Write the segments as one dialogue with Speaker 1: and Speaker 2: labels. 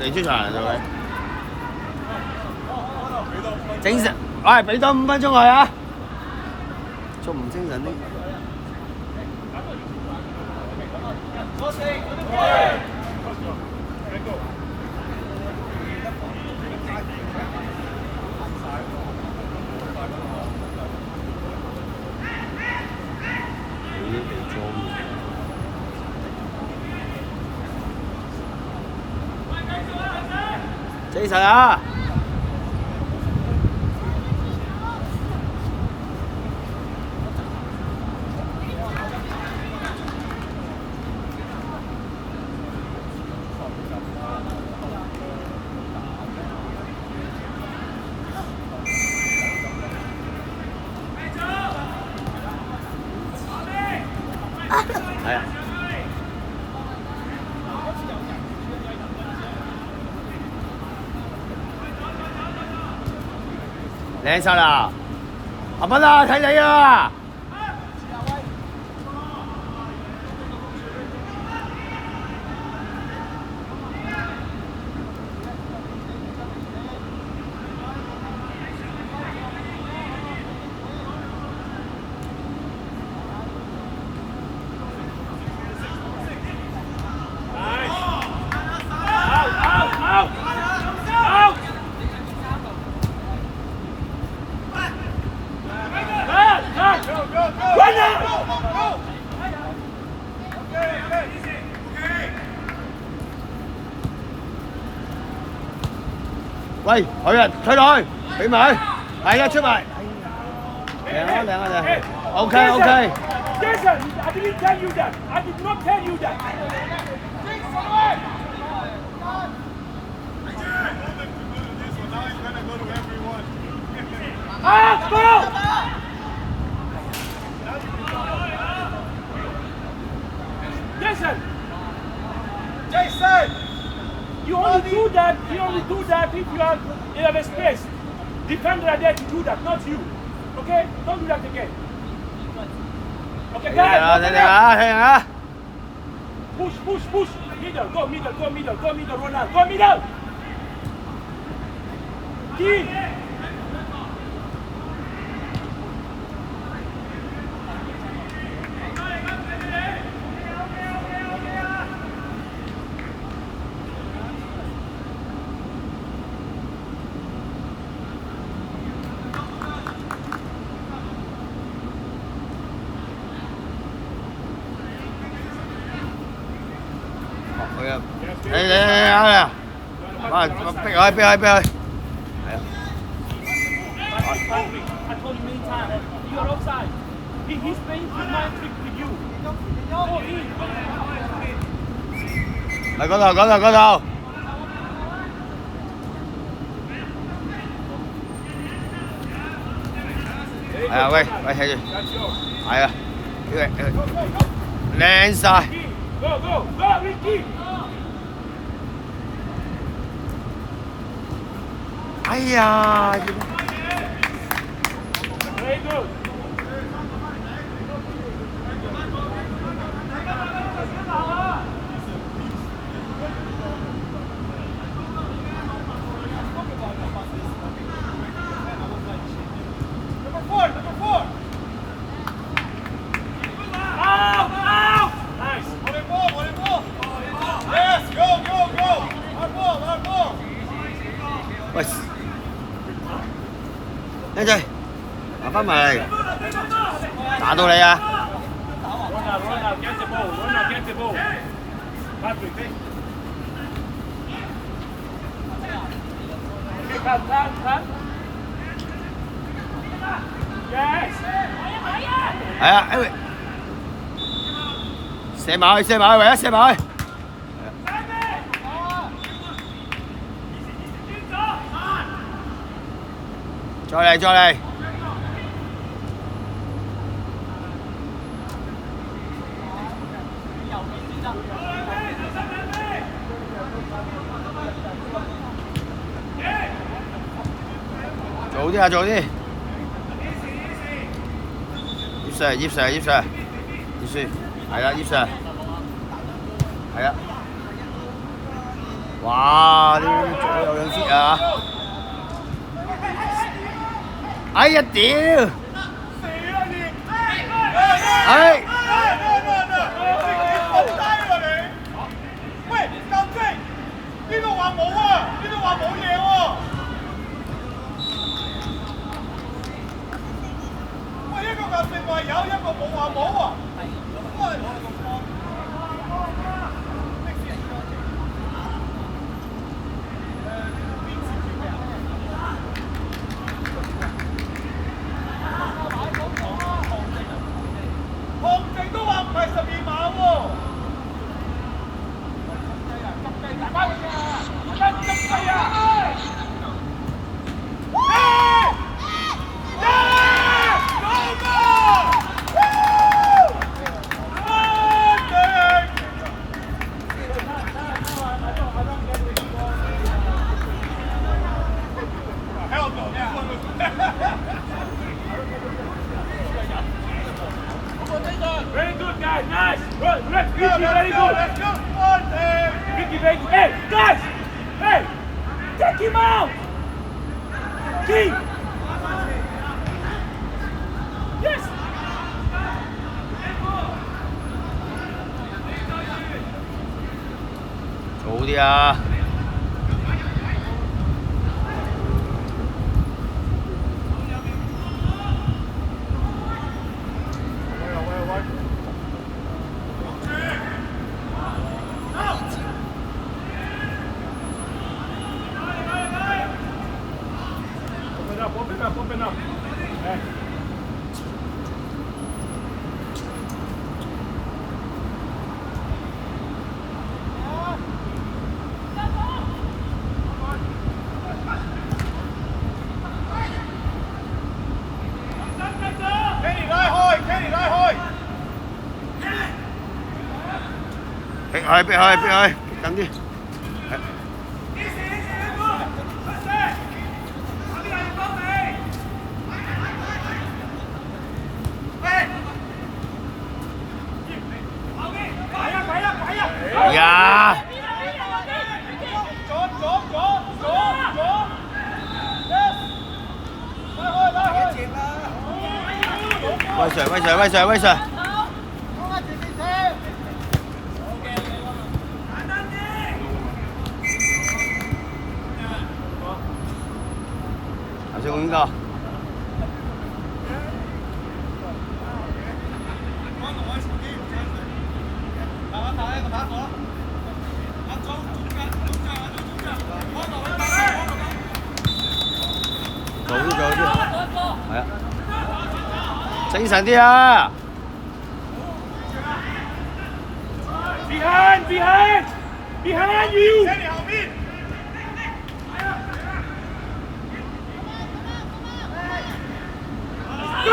Speaker 1: 你出場就佢。精神，喂，俾多5分鐘佢啊！仲唔精神啲？精神啊！係啊！靚晒啦！阿斌啊，睇你啊！喂，佢啊，推落去，俾埋佢，係啦，出埋，靚啊靚啊靚 ，OK OK。Jason,
Speaker 2: I didn't tell you that. I did not tell you that. Ah, go! Jason, you only do that. You only do that if you are in a space. Defender are there to do that, not you. Okay? Don't do that again. Okay, guys. Push. Middle, go middle, Ronald. Go middle. Key.
Speaker 1: Đây,逼佢。係啊。
Speaker 2: I told you many times, you are offside. He's playing his mind trick with you. Go in.
Speaker 1: 嚟嗰度。係啊，喂，睇住。係啊，靚晒。
Speaker 2: Go, Ricky.
Speaker 1: 哎呀
Speaker 2: ！Very good. Number four. Out! Nice. Volleyball. Yes, go. Hard ball.
Speaker 1: 喂，靚仔，行翻埋嚟，打到你啊
Speaker 2: ！Ronald, get the ball. Patrick. Okay, cut. Yes.
Speaker 1: 係啊，射埋去，唯一射埋去。再嚟。做啲。葉 Sir，係啦，葉 Sir，係啦。哇！啲左右兩 fit 啊！哎呀屌！哎！
Speaker 3: 喂，夠精！呢度話冇啊，呢度話冇嘢喎。喂，一個夠精話有，一個冇話冇啊。韓正都話唔係12碼喎。
Speaker 2: Very good, guys. Nice. Good. Vicky, very good. Vicky, very good. Hey, guys. Hey, take him out. King. Yes.
Speaker 1: 早啲啊！Open
Speaker 2: up. Hey.
Speaker 3: Kenny 拉開 ，Kenny 拉開。
Speaker 1: 逼佢，逼佢，逼佢，等啲。哎呀！威 Sir， 威 Sir， 威 Sir， 威 Sir。頭先講邊個？做啲，係啊，精神啲啊
Speaker 2: ！Behind you!
Speaker 3: Kenny 後面。
Speaker 2: Go!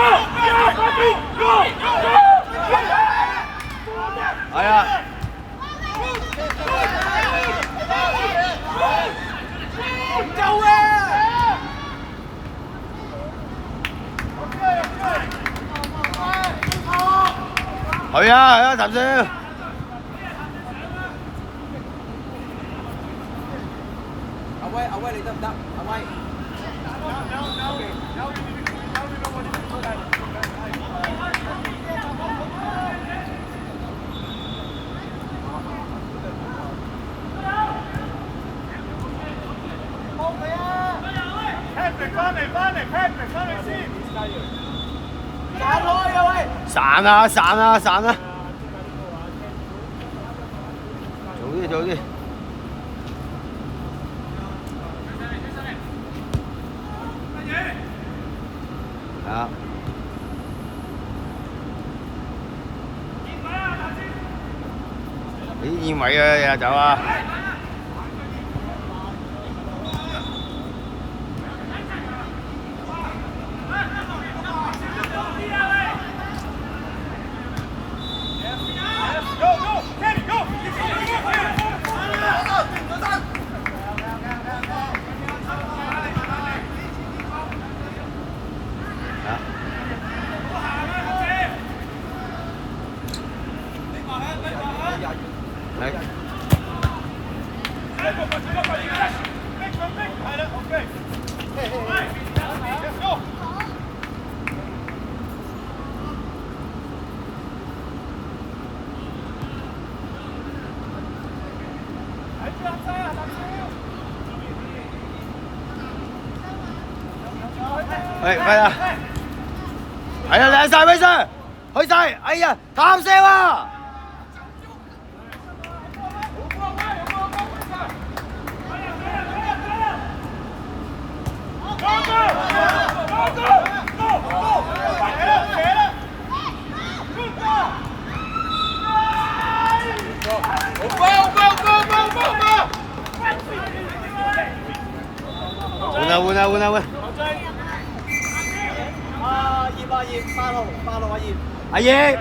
Speaker 1: 係啊。
Speaker 3: 夠啊！
Speaker 1: 係啊，譚少。
Speaker 4: 阿威你得唔得？阿威。
Speaker 3: Patrick 翻嚟 ，Patrick 翻嚟先。
Speaker 4: 散開啊喂！
Speaker 1: 散啊，散啊，散啊！早啲，早啲。係啊。你現位啊，日走啊！嚟。係啊，係啊，靚晒威 Sir， 去晒，哎呀，貪聲啊！換。葉8號阿葉。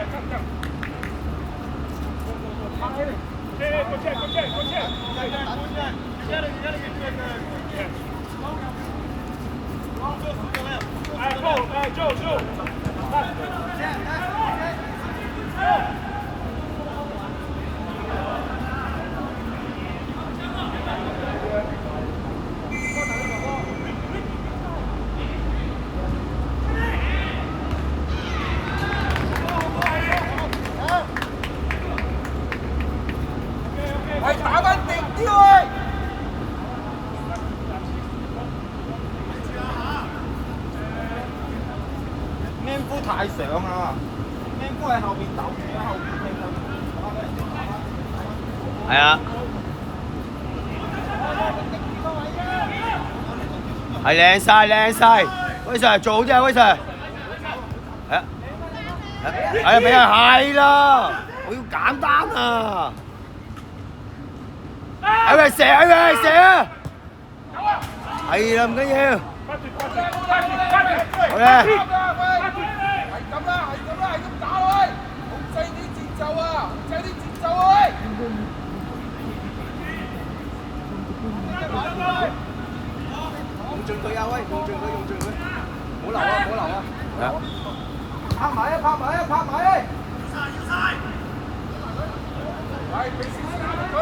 Speaker 4: 打返定啲喂！咩夫太上啦，咩夫喺後邊抖住喺後邊聽緊。
Speaker 1: 係啊，係靚晒，威 Sir 做好啲啊，威 Sir。係啊，俾人係啦，我要簡單啊！喂，射啊！係啦，唔緊要。好嘅。係咁啦，係咁打喂，控制啲節奏啊！喂。用盡佢啊喂，用盡佢，唔好留啊！拍埋啊！係，俾少少佢。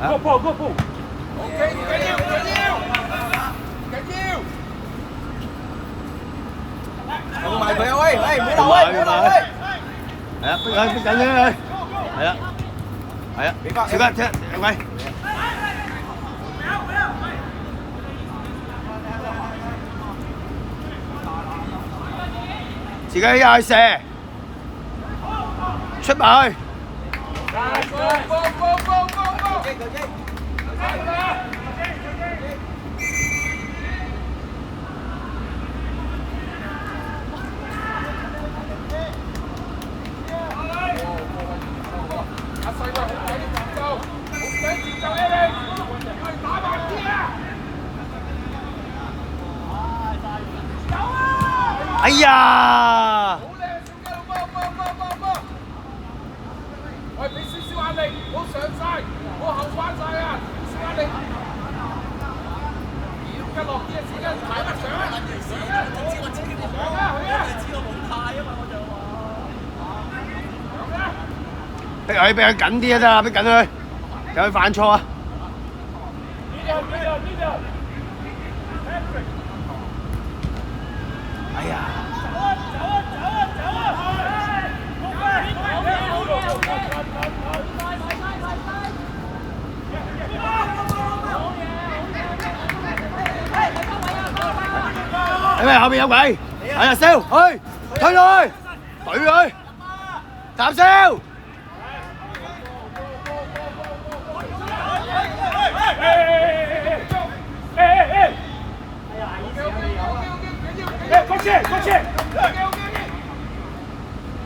Speaker 2: Go ball.
Speaker 4: OK， 唔緊要。用埋佢啊喂，唔好留喂。
Speaker 1: 係啊，逼緊佢。係啊，俾翻。小吉聽，喂。自己又去射，出埋去。哎呀！
Speaker 3: 喂，俾少少壓力，唔好上晒，唔好後翻晒啊！少壓力。一落啲嘅時間排得上啊！
Speaker 1: 逼佢緊啲啊得啦，逼緊佢，有佢犯錯啊！哎呀！因為後邊有鬼，係啊，燒去，推佢，懟佢，斬燒。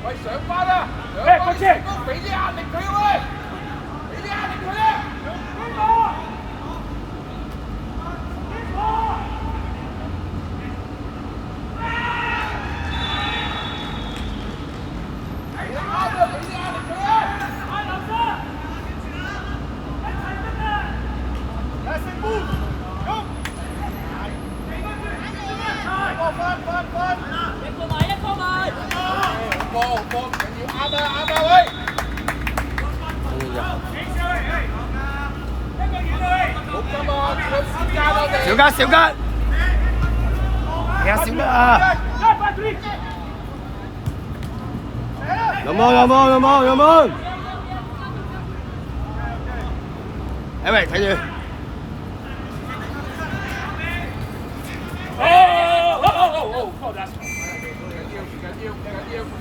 Speaker 3: 喂，上翻啦！俾啲壓力佢喂，俾啲壓力佢啊！
Speaker 1: 小吉，係啊，小吉啊！有冇？哎喂，睇住。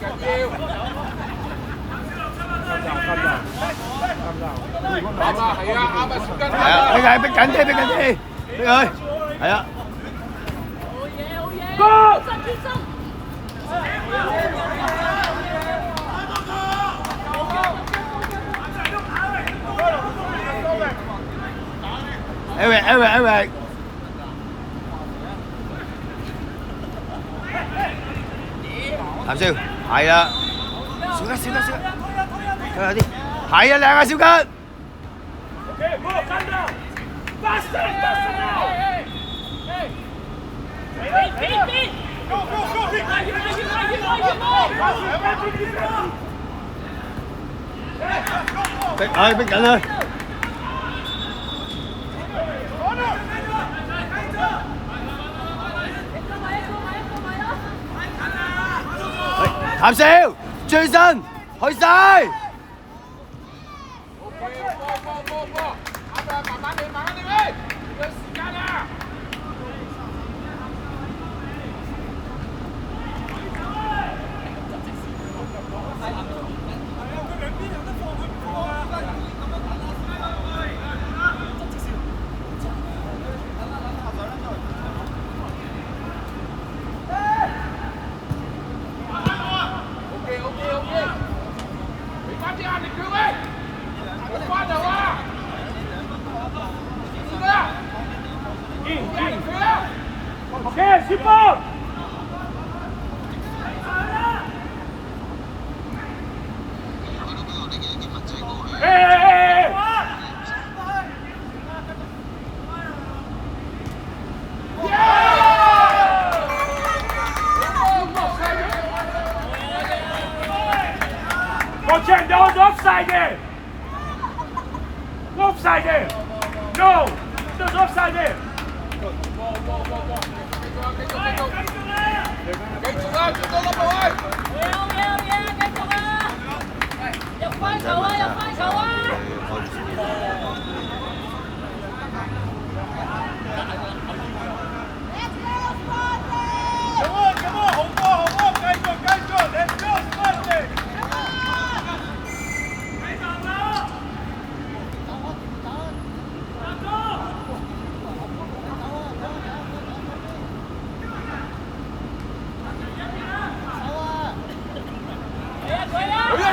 Speaker 3: 緊要。啱啊，係啊，啱啊，小根。
Speaker 1: 係啊，你係逼緊啲，逼緊啲，逼佢，係啊。
Speaker 2: Go！Eric，
Speaker 1: 譚少，係啦，小吉，佢有啲，係啊，靚啊，小吉。
Speaker 2: Okay, go, calm down. Faster now. Beat. Go.
Speaker 1: 逼緊佢。譚少，追身，去晒。
Speaker 3: 慢慢嚟喂，有時間啊！OK，俾翻啲壓力佢喂，冇翻頭啊！Okay,
Speaker 2: super! Hey! Coach, there was offside there! Offside there! No! There's offside there!
Speaker 3: 繼續啦，做多粒啊喂！
Speaker 5: 繼續啊！入翻球啊！Come
Speaker 4: on，好波，繼續 ，Let's go Sparty！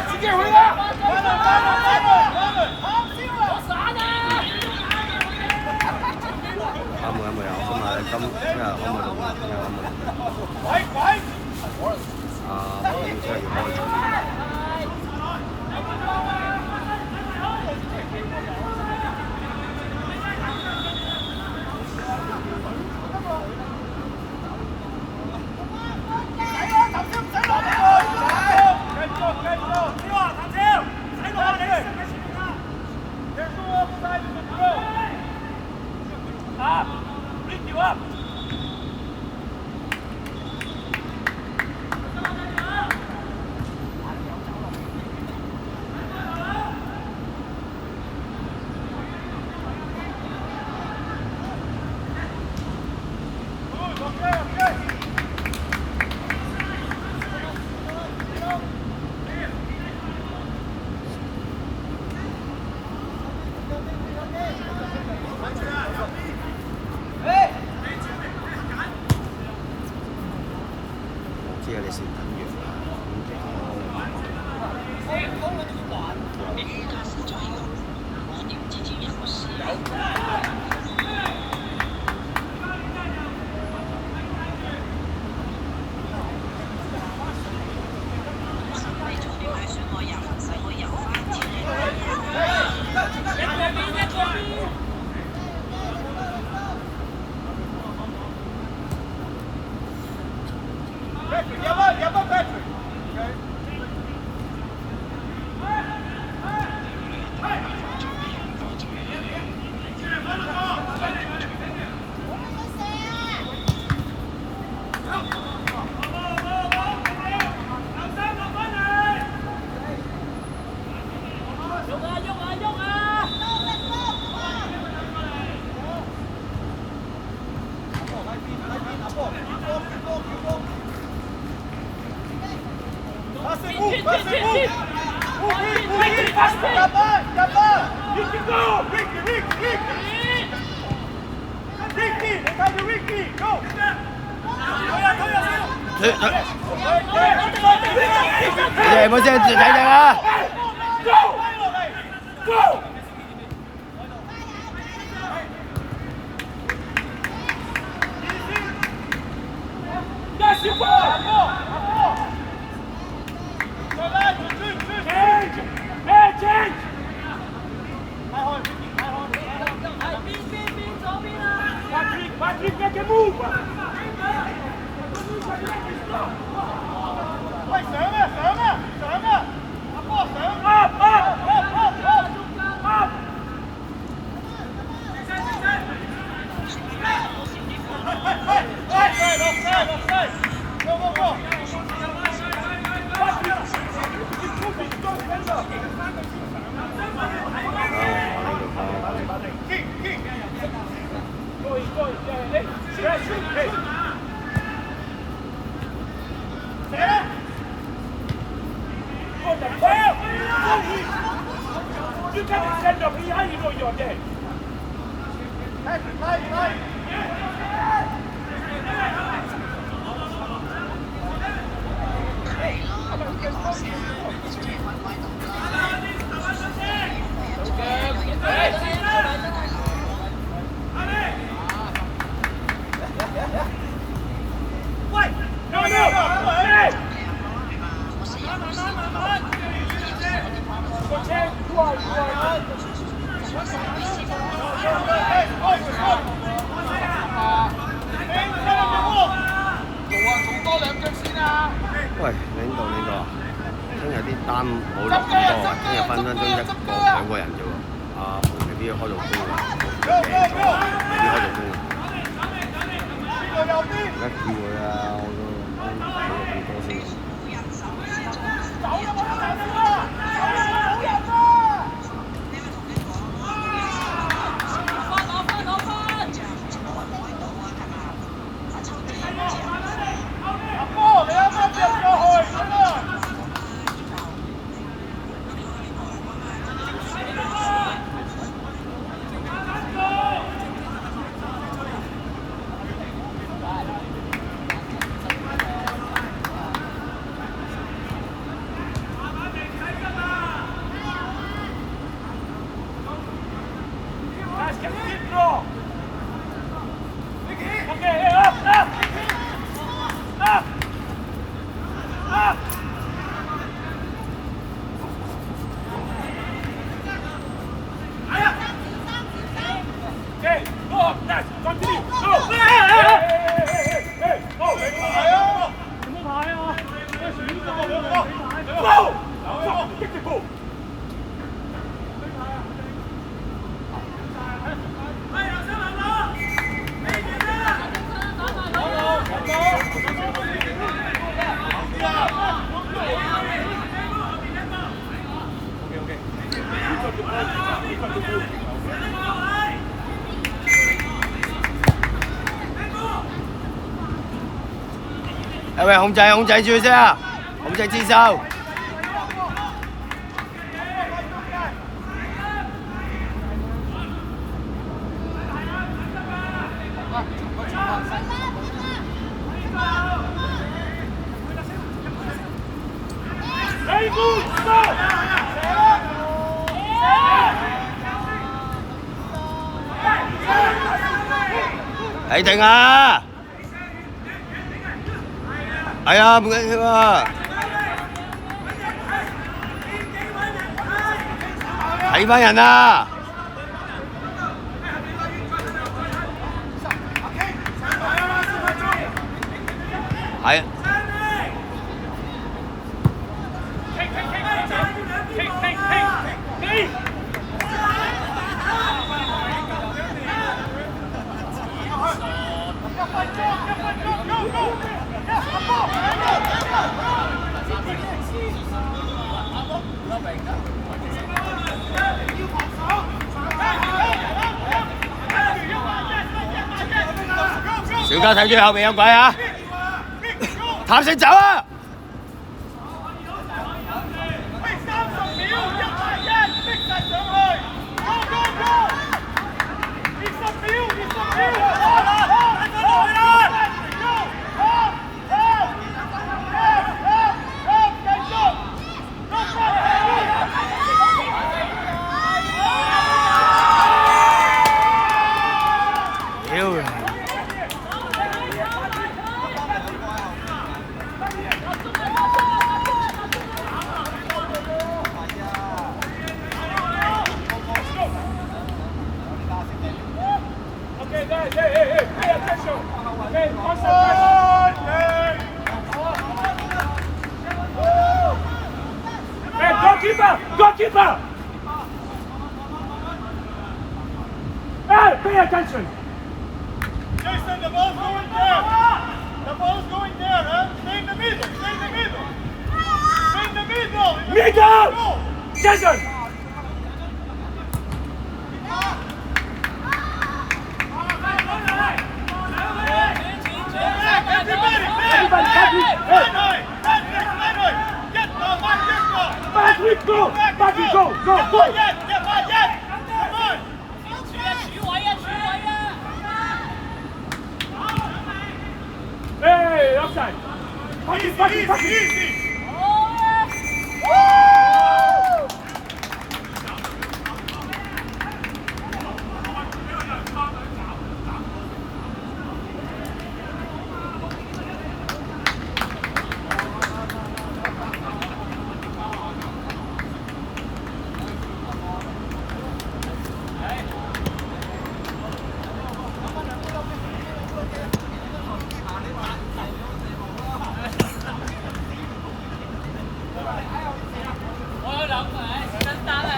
Speaker 3: 自己去啦！
Speaker 1: 啱冇有，今日今日可唔可以錄？聽日可唔可以？我真係要開場。
Speaker 2: Bring you up!
Speaker 1: 你冇聲睇睇啊！
Speaker 2: Go! Yes, you go! Change! Hey, change! Patrick, make a move! Up! You can't stand up behind, you know you're dead.
Speaker 1: 喂，領導啊，聽日啲單冇落咁多啊，聽日分分鐘一個兩個人啫喎。阿梅未必開到工㗎，未必開到工㗎。而家叫佢啊，我都冇咁多先。喂，控制住先啊！控制節奏。睇定啊！係啊，唔緊要啊！睇翻人啊！係啊！小家睇住後面有鬼啊！譚勝走啊！
Speaker 2: Goalkeeper! Goalkeeper! Hey, pay attention!
Speaker 6: Jason, the ball's going there. The ball's going there, huh? Stay in the middle. Stay in the middle. Stay in the middle.
Speaker 2: Middle! Jason!
Speaker 6: Everybody,
Speaker 2: Patrick! Hey!
Speaker 6: Patrick, get the ball, get the ball.
Speaker 2: Patrick, go! Patrick, go! Go!
Speaker 6: Get
Speaker 2: Go!
Speaker 6: ball, yes, come on.
Speaker 5: 取位啊，取位啊！
Speaker 2: Hey, offside! Patrick, Patrick,
Speaker 6: Easy,
Speaker 2: Patrick!
Speaker 6: easy.
Speaker 5: 我有諗誒，真單係。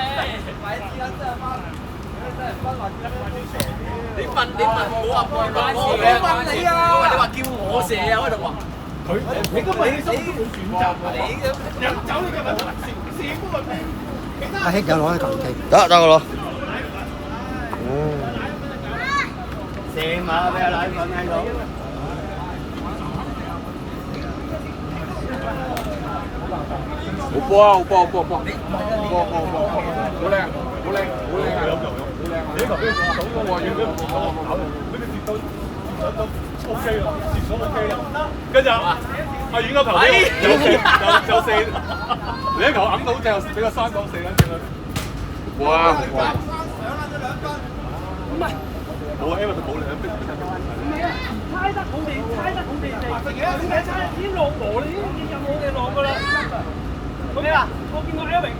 Speaker 7: 你問冇話幫我問你啊！你話叫我射啊，我喺度話
Speaker 2: 你根本你心都冇選擇，
Speaker 7: 你嘅
Speaker 2: 人走你嘅問題，射嗰個咩？
Speaker 8: 阿兄有攞一嚿機，
Speaker 1: 得個咯。射馬俾阿奶粉喺度。
Speaker 3: 好波啊！好波！好靚！
Speaker 6: 你頭先走個外遠俾唔到我，俾佢跌到OK 啦，跌咗 OK 啦。跟住阿遠個頭就射，你一球揞到就俾個山港射緊正啦。哇！
Speaker 2: 唔係。
Speaker 6: 冇啊，因為佢冇兩邊。
Speaker 2: 唔係啊，猜得好地，點解猜？已經落磨啦，已經有冇嘢落㗎啦。咩啊？我見到 Elvin，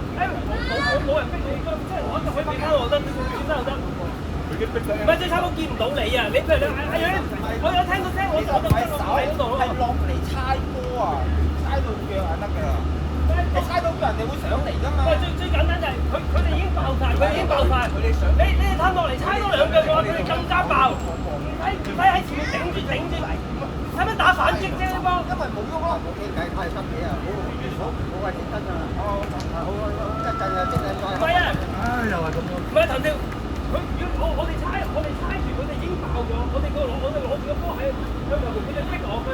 Speaker 2: 冇人逼你，即係我可以俾翻我得，轉身就得。
Speaker 6: 佢已經逼得。
Speaker 2: 唔係最慘，我見唔到你啊！你譬如你阿楊，我有聽到聲，我就喺嗰度咯。
Speaker 4: 係落嚟猜波啊，猜到腳係得㗎啦。你猜到腳人哋會上嚟㗎嘛？
Speaker 2: 喂，最簡單就係佢哋已經爆曬，你哋攤落嚟猜多兩腳嘅話，佢哋更加爆。唔使喺前面頂住嚟，使乜打反擊啫？呢幫
Speaker 4: 因為冇喐咯。冇傾偈，太得嘢啊！好鬼認真啊！好一陣啊，即係再。
Speaker 2: 唔係啊！
Speaker 6: 唉，又係咁樣。
Speaker 2: 唔係頭先，我哋猜住佢哋已經爆咗，我哋攞住個波喺佢哋逼我佢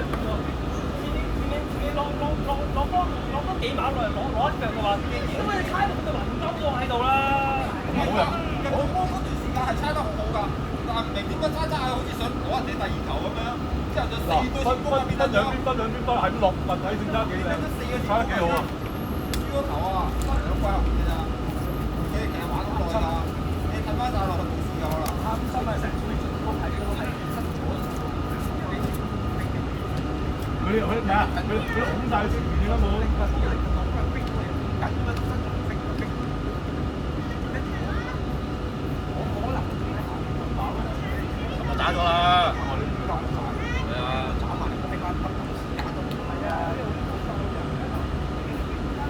Speaker 2: 前面落多幾碼落嚟攞一腳嘅話，咁我哋猜到佢哋雲州喎喺度啦。
Speaker 6: 冇人。
Speaker 4: 入到波嗰段時間係猜得好好㗎，但係唔明點解猜下好似想攞人哋第二球咁樣，之後就4對4攻啊變得
Speaker 6: 兩邊係咁落問題性差幾靚，猜得幾好啊！
Speaker 4: 輸嗰球啊，2歸後邊㗎咋，其實玩好耐㗎，你睇翻晒落去冇輸有啦。貪心係成場都係失咗。
Speaker 6: 佢咩啊？佢拱曬前面點解冇？